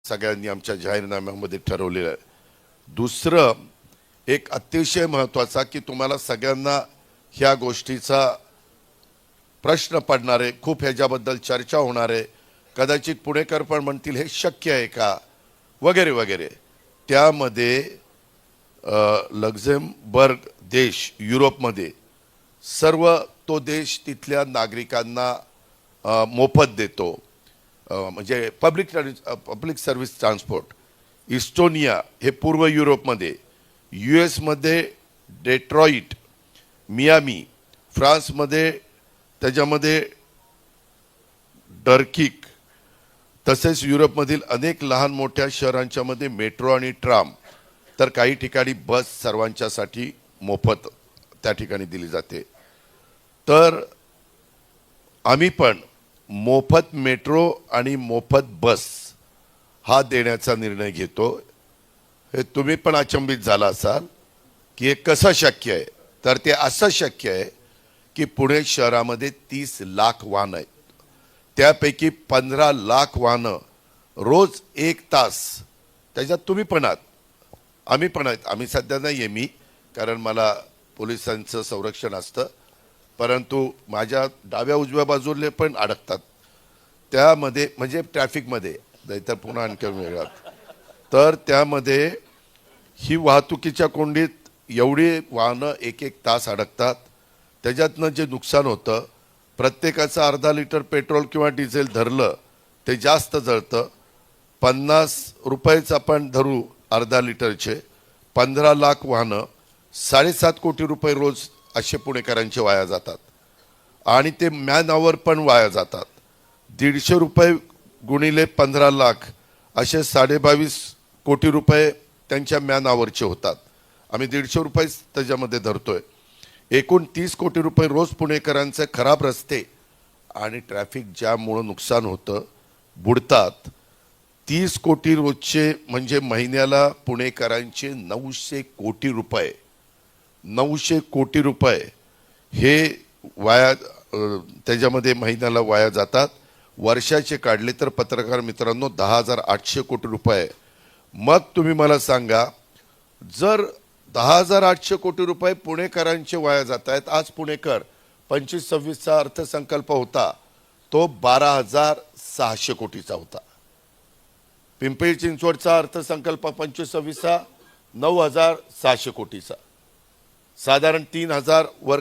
सगळ्यांनी आमच्या जाहीरनाम्यामध्ये ठरवलेलं आहे। दुसरं एक अतिशय महत्त्वाचा की तुम्हाला सगळ्यांना ह्या गोष्टीचा प्रश्न पडणार आहे, खूप ह्याच्याबद्दल चर्चा होणार आहे, कदाचित पुणेकर पण म्हणतील हे शक्य आहे का वगैरे वगैरे। त्यामध्ये लक्झेमबर्ग देश युरोपमध्ये सर्व तो देश तिथल्या नागरिकांना मोफत देतो, म्हणजे पब्लिक सर्व्हिस ट्रान्सपोर्ट। इस्टोनिया हे पूर्व युरोपमध्ये, US मध्ये डेट्रॉइट, मियामी, फ्रान्समध्ये त्याच्यामध्ये डर्किक, तसेच युरोपमधील अनेक लहान मोठ्या शहरांच्यामध्ये मेट्रो आणि ट्राम, तर काही ठिकाणी बस सर्वांच्यासाठी मोफत त्या ठिकाणी दिली जाते। तर आम्ही पण मोफत मेट्रो आणि मोफत बस हा देण्याचा निर्णय घेतो। हे तुम्ही पण अचंबित झाला असाल की हे कसं शक्य आहे, तर ते असं शक्य आहे की पुणे शहरामध्ये 30 लाख वाहनं आहेत, त्यापैकी 15 लाख वाहनं रोज 1 तास, त्याच्यात तुम्ही पण आहात, आम्ही पण आहेत। आम्ही सध्या नाही आहे मी, कारण मला पोलिसांचं संरक्षण असतं, परंतु माझ्या डाव्या उजव्या बाजूला पण अडकतात त्यामध्ये, म्हणजे ट्रॅफिकमध्ये, नाहीतर पुन्हा आणखी वेगळात। तर त्यामध्ये ही वाहतुकीच्या कोंडीत एवढी वाहनं 1-1 तास अडकतात, त्याच्यातनं जे नुकसान होतं, प्रत्येकाचं अर्धा लिटर पेट्रोल किंवा डिझेल धरलं ते जास्त जळतं। 50 रुपयेच आपण धरू अर्धा लिटरचे, 15 लाख वाहनं, 7.5 कोटी रुपये रोज असे पुणेकरांचे वाया जातात, आणि ते मॅन आवर पण वाया जातात। 150 रुपये गुणिले 15 लाख असे 22.5 कोटी रुपये त्यांच्या मॅन आवरचे होतात। आम्ही 150 रुपये त्याच्यामध्ये धरतोय। एकूण 30 कोटी रुपये रोज पुणेकरांचे खराब रस्ते आणि ट्रॅफिक जॅममुळे नुकसान होतं, बुडतात। 30 कोटी रोजचे म्हणजे महिन्याला पुणेकरांचे 900 कोटी रुपये, 900 कोटी रुपये हे वाया त्याच्यामध्ये महिन्याला वाया जातात। वर्षाचे काढले तर पत्रकार मित्रांनो 10,800 कोटी रुपये। मग तुम्ही मला सांगा, जर 10,800 कोटी रुपये पुणेकरांचे वाया जात आहेत, आज पुणेकर 25-26चा अर्थसंकल्प होता तो 12,600 कोटीचा होता। पिंपरी चिंचवडचा अर्थसंकल्प 25-26चा 9,600 कोटीचा, साधारण 3,000 वर